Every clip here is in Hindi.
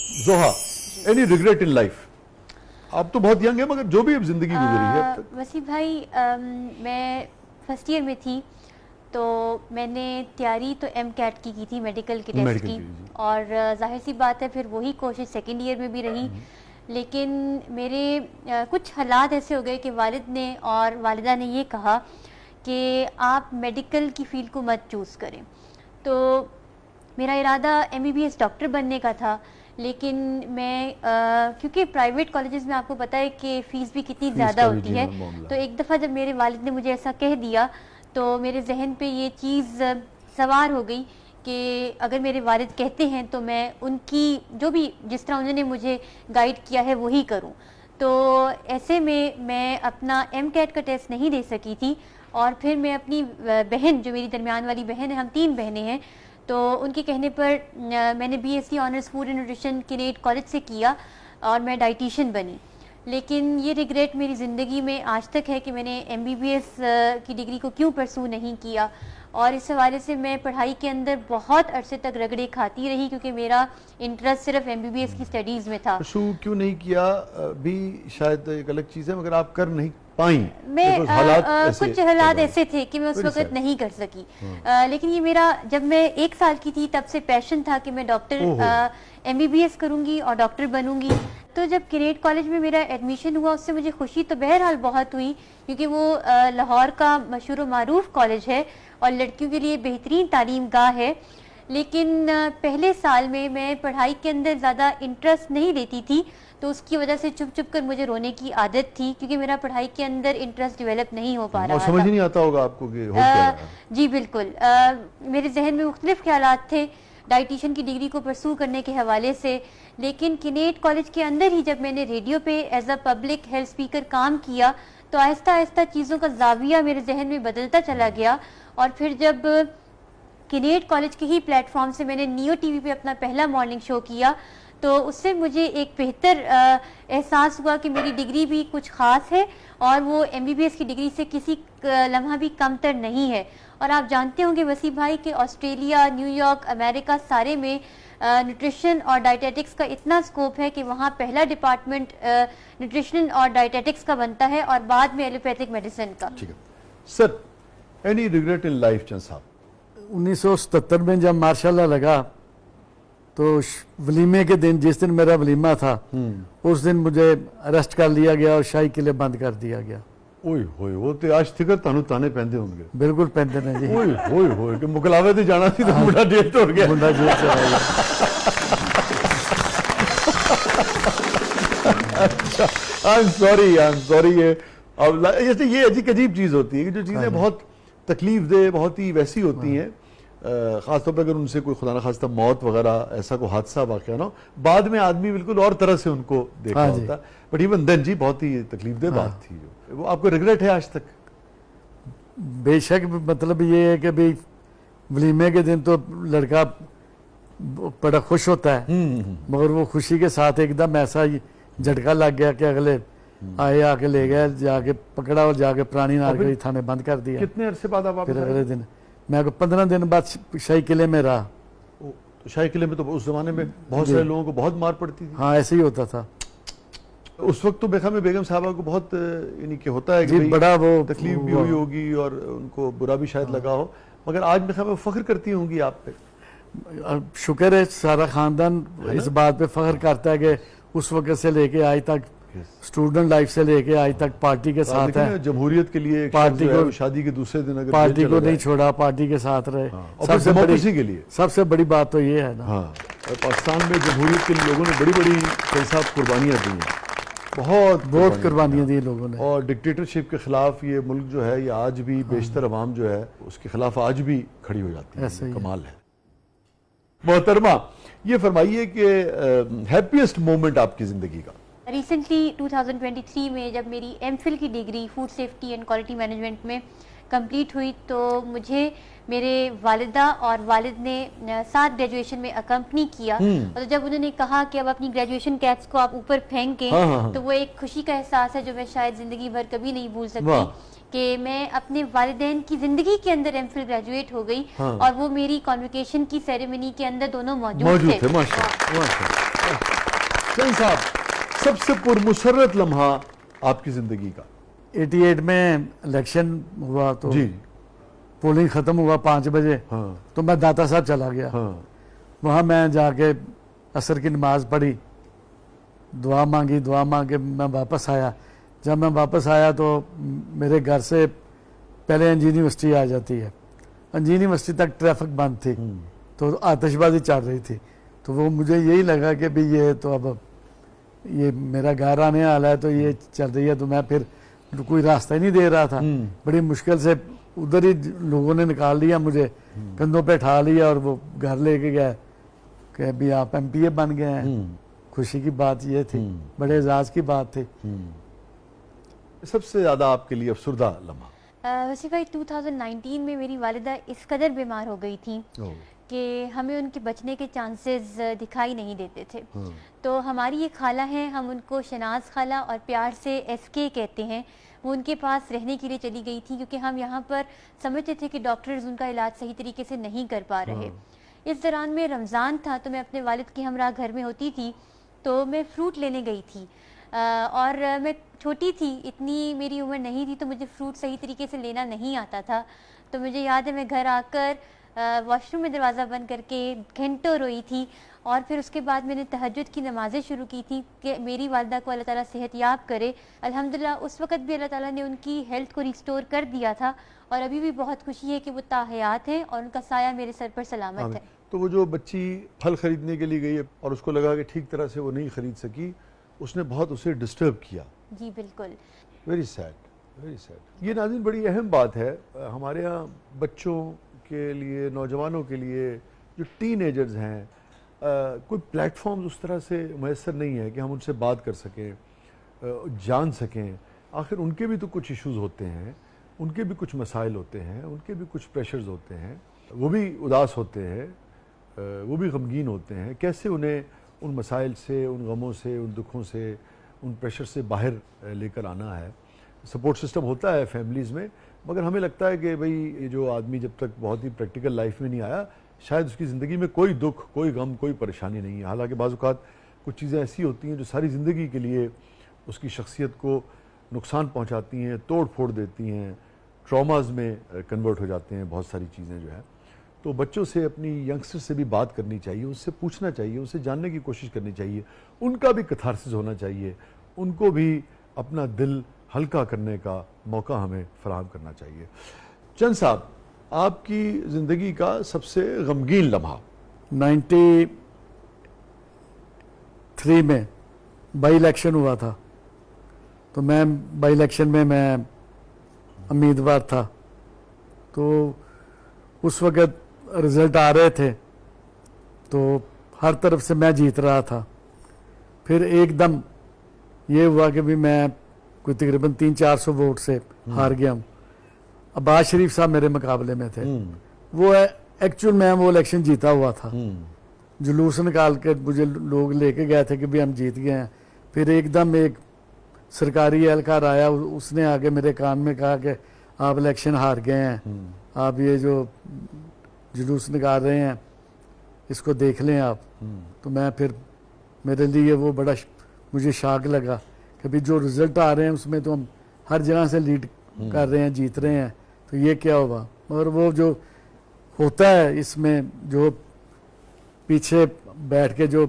जोहा, एनी रिग्रेट इन लाइफ? आप तो बहुत यंग है, मगर जो भी अब जिंदगी गुजरी है अब तक। वसीफ भाई, मैं फर्स्ट ईयर में थी तो मैंने तैयारी तो MCAT की थी, मेडिकल के टेस्ट की, और जाहिर सी बात है फिर वही कोशिश सेकंड ईयर में भी रही। लेकिन मेरे कुछ हालात ऐसे हो गए कि वालिद ने और वालिदा ने ये कहा कि आप मेडिकल की फील्ड को मत चूज़ करें। तो मेरा इरादा MBBS डॉक्टर बनने का था, लेकिन मैं क्योंकि प्राइवेट कॉलेजेस में आपको पता है कि फ़ीस भी कितनी ज़्यादा होती है, तो एक दफ़ा जब मेरे वालिद ने मुझे ऐसा कह दिया तो मेरे जहन पे ये चीज़ सवार हो गई कि अगर मेरे वालिद कहते हैं तो मैं उनकी जो भी जिस तरह उन्होंने मुझे गाइड किया है वही करूं। तो ऐसे में मैं अपना MCAT का टेस्ट नहीं दे सकी थी, और फिर मैं अपनी बहन, जो मेरी दरमियान वाली बहन है, हम 3 बहनें हैं, तो उनके कहने पर मैंने BSc honours food and nutrition Kinnaird college से किया और मैं डाइटिशियन बनी। लेकिन ये रिग्रेट मेरी ज़िंदगी में आज तक है कि मैंने MBBS की डिग्री को क्यों परसू नहीं किया, और इस हवाले से मैं पढ़ाई के अंदर बहुत अरसे तक रगड़े खाती रही क्योंकि मेरा इंटरेस्ट सिर्फ MBBS की स्टडीज़ में था। परसू क्यों नहीं किया भी शायद एक अलग चीज़ है, मगर आप कर नहीं पाई। मैं कुछ हालात ऐसे थे कि मैं उस वक्त नहीं कर सकी। लेकिन ये मेरा, जब मैं 1 साल की थी तब से पैशन था कि मैं डॉक्टर MBBS करूंगी और डॉक्टर बनूंगी। तो जब किनेट कॉलेज में मेरा एडमिशन हुआ उससे मुझे खुशी तो बहरहाल बहुत हुई, क्योंकि वो लाहौर का मशहूर व मारूफ कॉलेज है और लड़कियों के लिए बेहतरीन तालीम गाह है। लेकिन पहले साल में मैं पढ़ाई के अंदर ज़्यादा इंटरेस्ट नहीं लेती थी, तो उसकी वजह से चुप चुप कर मुझे रोने की आदत थी, क्योंकि मेरा पढ़ाई के अंदर इंटरेस्ट डेवलप नहीं हो पा रहा था। समझ नहीं आता होगा आपको कि हो क्या रहा है। जी बिल्कुल। मेरे जहन में मुख्तलिफ ख्यालात थे डाइटिशियन की डिग्री को परसू करने के हवाले से। लेकिन किनेट कॉलेज के अंदर ही जब मैंने रेडियो पे as a public health speaker काम किया तो आहिस्ता आहिस्ता चीज़ों का जाविया मेरे जहन में बदलता चला गया। और फिर जब किनेट कॉलेज के ही प्लेटफॉर्म से मैंने नियो TV पे अपना पहला मॉर्निंग शो किया तो उससे मुझे एक बेहतर एहसास हुआ कि मेरी डिग्री भी कुछ ख़ास है और वो MBBS की डिग्री से किसी लम्हा भी कमतर नहीं है। और आप जानते होंगे वसीफ भाई कि ऑस्ट्रेलिया, न्यूयॉर्क, अमेरिका सारे में न्यूट्रिशन और डाइटेटिक्स का इतना स्कोप है कि वहाँ पहला डिपार्टमेंट न्यूट्रिशन और डाइटेटिक्स का बनता है और बाद में एलोपैथिक मेडिसिन का। ठीक है sir, any regret in life Chand sahab? 1977 में जब मार्शाल्लाह लगा तो वलीमे के दिन, जिस दिन मेरा वलीमा था, उस दिन मुझे अरेस्ट कर लिया गया और शाही किले बंद कर दिया गया। ओए होए, वो तो आज तिकर तानू ताने पहनते होंगे। बिल्कुल पहनते हैं जी। ओए होए होए कि मुकलावे ते जाना सी तो मुंडा जेल तोड़ गया। मुंडा जेल से आया। अच्छा, आई एम सॉरी। ये अब जैसे ये अजीब चीज होती है कि जो चीजें बहुत तकलीफ दे, बहुत ही वैसी होती हैं, खासतौर पर अगर उनसे कोई खुदा न खास्ता मौत वगैरह ऐसा कोई हादसा वाक़या ना, बाद में आदमी बिल्कुल और तरह से उनको देखा होता है। बट इवन देन जी बहुत ही तकलीफ दे बात थी। जो वो आपको रिग्रेट है आज तक? बेशक, मतलब ये है कि भाई वलीमे के दिन तो लड़का बड़ा खुश होता है, मगर वो खुशी के साथ एकदम ऐसा झटका लग गया कि अगले आए, आके ले गए, जाके पकड़ा और जाके पुरानी नारगरी थाने बंद कर दिया। कितने अरसे बाद आप फिर अगले दिन मैं 15 दिन बाद शाही किले में रहा। तो शाही किले में तो उस जमाने में बहुत सारे लोगों को बहुत मार पड़ती थी। हाँ, ऐसे ही होता था उस वक्त। तो बेखा में बेगम साहबा को बहुत यानी कि होता है कि बड़ा वो तकलीफ भी हुई होगी और उनको बुरा भी शायद लगा हो, मगर आज बेखा में फख्र करती होंगी आप पे। शुक्र है, सारा खानदान इस बात पे फख्र करता है कि उस वक्त से लेके आज तक, स्टूडेंट लाइफ से लेके आज तक पार्टी के साथ है। जमहूरियत के लिए पार्टी को, शादी के दूसरे दिन अगर पार्टी को नहीं छोड़ा, पार्टी के साथ रहे। सबसे बड़ी बात तो ये है ना। हाँ, पाकिस्तान में जमहूरियत के लोगों ने बड़ी कई साहब कुर्बानियां दी हैं, बहुत कुर्बानियां दी लोगों ने। और डिक्टेटरशिप के खिलाफ ये मुल्क जो है, ये आज भी बेशतर अवाम जो है उसके खिलाफ आज भी खड़ी हो जाती है। कमाल है। मोहतरमा, ये फरमाइए कि हैप्पीएस्ट मोमेंट आपकी जिंदगी का? रिसेंटली 2023 में जब मेरी MPhil की degree food safety and quality management में कंप्लीट हुई तो मुझे मेरे वालिदा और वालिद ने साथ ग्रेजुएशन में अकम्पनी किया। और जब उन्होंने कहा कि अब अपनी ग्रेजुएशन कैप्स को आप ऊपर फेंकें, तो वो एक खुशी का एहसास है जो मैं शायद ज़िंदगी भर कभी नहीं भूल सकती कि मैं अपने वालिदैन की ज़िंदगी के अंदर MPhil ग्रेजुएट हो गई। और वो मेरी कॉन्वोकेशन की सेरेमनी के अंदर दोनों मौजूद थे। माशाअल्लाह। चंद साहब, सबसे पुरमुसर्रत लम्हा आपकी जिंदगी का? 88 में इलेक्शन हुआ तो जी। पोलिंग खत्म हुआ 5 बजे। हाँ। तो मैं दाता साहब चला गया। हाँ। वहाँ मैं जाके असर की नमाज पढ़ी, दुआ मांगी, दुआ मांग के मैं वापस आया। जब मैं वापस आया तो मेरे घर से पहले अंजीर यूनिवर्सिटी आ जाती है, अंजीर यूनिवर्सिटी तक ट्रैफिक बंद थी, तो आतिशबाजी चल रही थी। तो वो मुझे यही लगा कि भाई ये तो अब ये मेरा घर आने वाला है, तो ये चल रही है। तो मैं फिर कोई रास्ता ही नहीं दे रहा था, बड़ी मुश्किल से उधर ही लोगों ने निकाल लिया, मुझे कंधों पे ठा लिया और वो घर लेके गए कि अभी आप एमपीए बन गए हैं। खुशी की बात ये थी, बड़े एजाज की बात थी। सबसे ज्यादा आपके लिए अफसरदा लम्हा? वैसे भाई 2019 में मेरी वालिदा इस कदर बीमार हो गई थी कि हमें उनके बचने के चांसेस दिखाई नहीं देते थे। तो हमारी ये खाला हैं, हम उनको शनाज खाला और प्यार से एसके कहते हैं, वो उनके पास रहने के लिए चली गई थी क्योंकि हम यहाँ पर समझते थे कि डॉक्टर्स उनका इलाज सही तरीके से नहीं कर पा रहे। इस दौरान में रमज़ान था, तो मैं अपने वालिद के हमरा घर में होती थी, तो मैं फ्रूट लेने गई थी और मैं छोटी थी, इतनी मेरी उम्र नहीं थी, तो मुझे फ्रूट सही तरीके से लेना नहीं आता था। तो मुझे याद है मैं घर आकर वॉशरूम में दरवाज़ा बंद करके घंटों रोई थी और फिर उसके बाद मैंने तहज्जुद की नमाज़ें शुरू की थी कि मेरी वालिदा को अल्लाह ताला सेहतयाब करे। अल्हम्दुलिल्लाह उस वक़्त भी अल्लाह ताला ने उनकी हेल्थ को रिस्टोर कर दिया था और अभी भी बहुत खुशी है कि वो ताहयात हैं और उनका साया मेरे सर पर सलामत है। तो वो जो बच्ची फल खरीदने के लिए गई है और उसको लगा कि ठीक तरह से वो नहीं खरीद सकी, उसने बहुत उसे डिस्टर्ब किया। जी बिल्कुल। Very sad, very sad. ये नाज़रीन बड़ी अहम बात है हमारे यहाँ बच्चों के लिए, नौजवानों के लिए, जो टीनेजर्स हैं, कोई प्लेटफॉर्म्स उस तरह से मैसर नहीं है कि हम उनसे बात कर सकें, जान सकें। आखिर उनके भी तो कुछ इश्यूज़ होते हैं, उनके भी कुछ मसाइल होते हैं, उनके भी कुछ प्रेशर्स होते हैं, वो भी उदास होते हैं, वो भी गमगीन होते हैं। कैसे उन्हें उन मसाइल से, उन गमों से, उन दुखों से, उन प्रेशर से बाहर लेकर आना है। सपोर्ट सिस्टम होता है फैमिलीज़ में, मगर हमें लगता है कि भाई ये जो आदमी जब तक बहुत ही प्रैक्टिकल लाइफ में नहीं आया, शायद उसकी ज़िंदगी में कोई दुख, कोई गम, कोई परेशानी नहीं है। हालांकि बाज़ औक़ात कुछ चीज़ें ऐसी होती हैं जो सारी ज़िंदगी के लिए उसकी शख्सियत को नुकसान पहुँचाती हैं, तोड़ फोड़ देती हैं, ट्रॉमाज में कन्वर्ट हो जाते हैं बहुत सारी चीज़ें जो है। तो बच्चों से, अपनी यंगस्टर से भी बात करनी चाहिए, उससे पूछना चाहिए, उससे जानने की कोशिश करनी चाहिए, उनका भी कथारसिस होना चाहिए, उनको भी अपना दिल हल्का करने का मौका हमें फराहम करना चाहिए। चंद साहब, आपकी ज़िंदगी का सबसे गमगीन लम्हा? 93 में बाई इलेक्शन हुआ था, तो मैं बाई इलेक्शन में मैं उम्मीदवार था। तो उस वक़्त रिज़ल्ट आ रहे थे, तो हर तरफ से मैं जीत रहा था। फिर एकदम ये हुआ कि भी मैं कोई तकरीबन 300-400 वोट से हार गया हूँ। अब्बास शरीफ साहब मेरे मुकाबले में थे, वो एक्चुअल में वो इलेक्शन जीता हुआ था। जुलूस निकाल के मुझे लोग लेके गए थे कि भी हम जीत गए हैं। फिर एकदम एक सरकारी एहलकार आया, उसने आगे मेरे कान में कहा कि आप इलेक्शन हार गए हैं, आप ये जो जुलूस निकाल रहे हैं इसको देख लें आप। तो मैं फिर, मेरे लिए वो बड़ा मुझे शॉक लगा कि भी जो रिज़ल्ट आ रहे हैं उसमें तो हम हर जगह से लीड कर रहे हैं, जीत रहे हैं, तो ये क्या हुआ। मगर वो जो होता है इसमें, जो पीछे बैठ के जो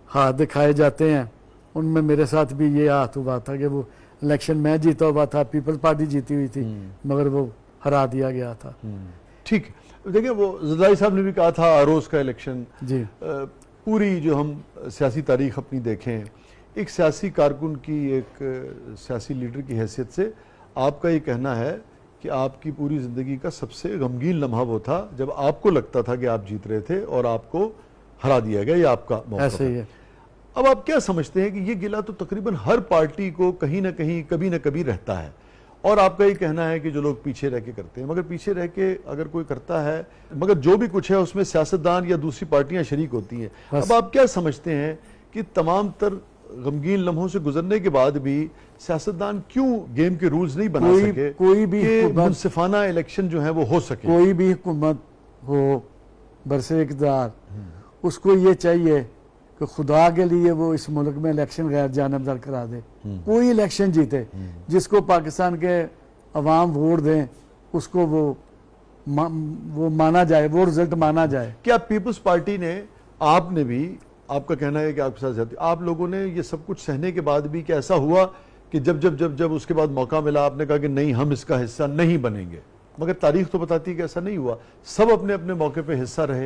हाथ दिखाए जाते हैं, उनमें मेरे साथ भी ये हाथ हुआ था कि वो इलेक्शन मैं जीता हुआ था, पीपल्स पार्टी जीती हुई थी, मगर वो हरा दिया गया था। ठीक, देखिए वो ज़रदारी साहब ने भी कहा था आरोज़ का इलेक्शन जी। पूरी जो हम सियासी तारीख अपनी देखें, एक सियासी कारकुन की, एक सियासी लीडर की हैसियत से आपका ये कहना है कि आपकी पूरी ज़िंदगी का सबसे गमगीन लम्हा वो था जब आपको लगता था कि आप जीत रहे थे और आपको हरा दिया गया, ये आपका मौका ऐसे ही था। है। अब आप क्या समझते हैं कि ये गिला तो तकरीबन हर पार्टी को कहीं ना कहीं, कभी ना कभी रहता है, और आपका ये कहना है कि जो लोग पीछे रह के करते हैं, मगर पीछे रह के अगर कोई करता है, मगर जो भी कुछ है उसमें सियासतदान या दूसरी पार्टियां शरीक होती हैं। अब आप क्या समझते हैं कि तमाम तर गमगीन लम्हों से गुजरने के बाद भी सियासतदान क्यों गेम के रूल्स नहीं बना सके, कोई भी मुनसिफाना इलेक्शन जो है वो हो सके? कोई भी हुकूमत हो बरसे इक़्तिदार, उसको ये चाहिए कि खुदा के लिए वो इस मुल्क में इलेक्शन गैर जानबदार करा दे, कोई इलेक्शन जीते, जिसको पाकिस्तान के अवाम वोट दें उसको वो माना जाए, वो रिजल्ट माना जाए। क्या पीपल्स पार्टी ने, आपने भी, आपका कहना है कि आपके साथ जाती, आप लोगों ने ये सब कुछ सहने के बाद भी क्या ऐसा हुआ कि जब जब जब जब उसके बाद मौका मिला आपने कहा कि नहीं हम इसका हिस्सा नहीं बनेंगे? मगर तारीख तो बताती है कि ऐसा नहीं हुआ, सब अपने अपने मौके पे हिस्सा रहे।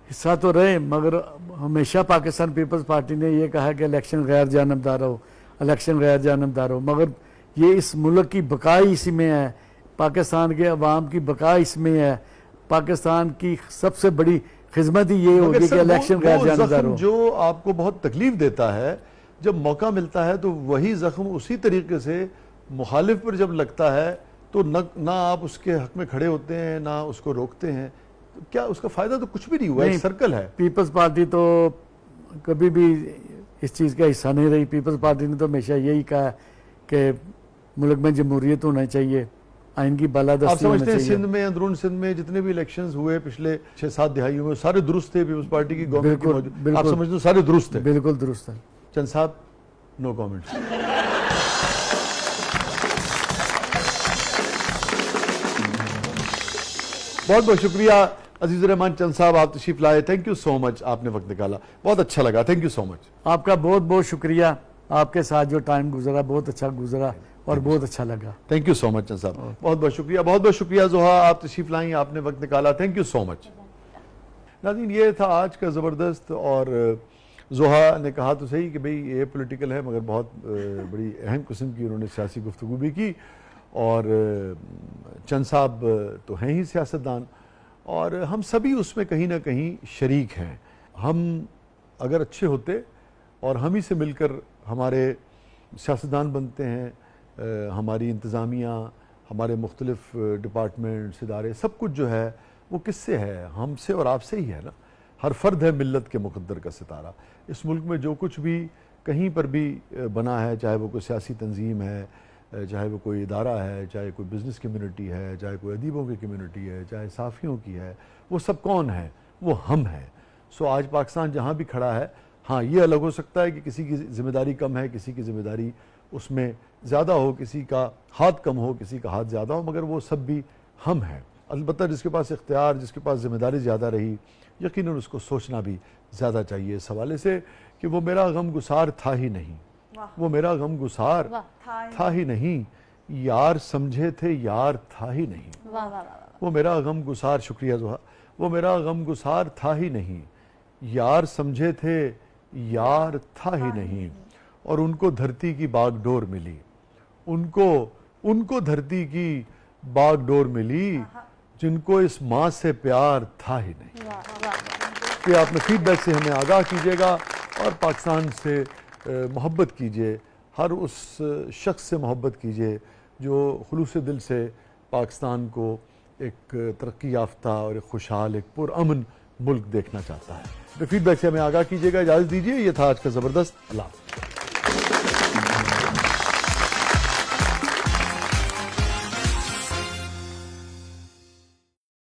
हिस्सा तो रहे, मगर हमेशा पाकिस्तान पीपल्स पार्टी ने यह कहा कि इलेक्शन गैर जानबदार हो, इलेक्शन गैर जानबदार हो, मगर ये इस मुल्क की बकाई इसी में है, पाकिस्तान के अवाम की बकाई इसमें है, पाकिस्तान की सबसे बड़ी खिदमत ही ये होगी कि इलेक्शन गैर जानबदार हो। जो आपको बहुत तकलीफ देता है, जब मौका मिलता है तो वही जख्म उसी तरीके से मुखालिफ पर जब लगता है तो ना आप उसके हक में खड़े होते हैं ना उसको रोकते हैं, तो क्या उसका फायदा? तो कुछ भी नहीं हुआ, एक सर्कल है। पीपल्स पार्टी तो कभी भी इस चीज़ का हिस्सा नहीं रही। पीपल्स पार्टी ने तो हमेशा यही कहा कि मुल्क में जमहूरियत होना चाहिए, आइन की बालादस्ती आप समझते हैं होना चाहिए। सिंध में, अंदरून सिंध में जितने भी इलेक्शंस हुए पिछले 6-7 दिहाइयों में, सारे दुरुस्त थे? पीपल्स पार्टी की गवर्नमेंट की मौजूद, आप समझते हो सारे दुरुस्त थे? बिल्कुल दुरुस्त है। चंद साहब, नो कमेंट्स। बहुत बहुत शुक्रिया अजीजुर रहमान चंद साहब, आप तशरीफ लाए, थैंक यू सो मच, आपने वक्त निकाला, बहुत अच्छा लगा, थैंक यू सो मच। आपका बहुत बहुत शुक्रिया, आपके साथ जो टाइम गुजरा बहुत अच्छा गुजरा और बहुत अच्छा लगा। थैंक यू सो मच चंद साहब, बहुत बहुत शुक्रिया। बहुत बहुत शुक्रिया जोहा, आप तशरीफ लाई, आपने वक्त निकाला, थैंक यू सो मच। नाज़रीन, ये था आज का ज़बरदस्त, और जोहा ने कहा तो सही कि भाई ये पॉलिटिकल है, मगर बहुत बड़ी अहम किस्म की उन्होंने सियासी गुफ्तगू भी की, और चंद साहब तो हैं ही सियासतदान, और हम सभी उसमें कहीं ना कहीं शरीक हैं। हम अगर अच्छे होते और हम ही से मिलकर हमारे सियासतदान बनते हैं, हमारी इंतज़ामिया, हमारे मुख्तलिफ डिपार्टमेंट्स, इदारे, सब कुछ जो है वो किससे है? हमसे और आपसे ही है ना। हर फर्द है मिल्लत के मुक़द्दर का सितारा। इस मुल्क में जो कुछ भी कहीं पर भी बना है, चाहे वो कोई सियासी तंजीम है, चाहे वो कोई इदारा है, चाहे कोई बिज़नेस कम्युनिटी है, चाहे कोई अदीबों की कम्युनिटी है, चाहे साफ़ियों की है, वो सब कौन है? वो हम हैं। सो आज पाकिस्तान जहाँ भी खड़ा है, हाँ ये अलग हो सकता है कि किसी की ज़िम्मेदारी कम है, किसी की ज़िम्मेदारी उसमें ज़्यादा हो, किसी का हाथ कम हो, किसी का हाथ ज़्यादा हो, मगर वो सब भी हम हैं। अलबत्ता जिसके पास इख्तियार, जिसके पास ज़िम्मेदारी ज़्यादा रही, यकीनन उसको सोचना भी ज़्यादा चाहिए इस हवाले से कि वो मेरा गम गुसार था ही नहीं, वो मेरा गम गुसार था ही नहीं, यार समझे थे यार था ही नहीं, वो मेरा गम गुसार, शुक्रिया जोहा, वो मेरा गम गुसार था ही नहीं, यार समझे थे यार था ही नहीं, और उनको धरती की बागडोर मिली, उनको धरती की बागडोर मिली, जिनको इस माँ से प्यार था ही नहीं। कि आपने फीडबैक से हमें आगाह कीजिएगा और पाकिस्तान से मोहब्बत कीजिए, हर उस शख्स से मोहब्बत कीजिए जो खुलूस दिल से पाकिस्तान को एक तरक्की याफ्ता और एक खुशहाल, एक पुरअमन मुल्क देखना चाहता है। तो फीडबैक से हमें आगाह कीजिएगा, इजाज़त दीजिए। ये था आज का ज़बरदस्त। अल्लाह।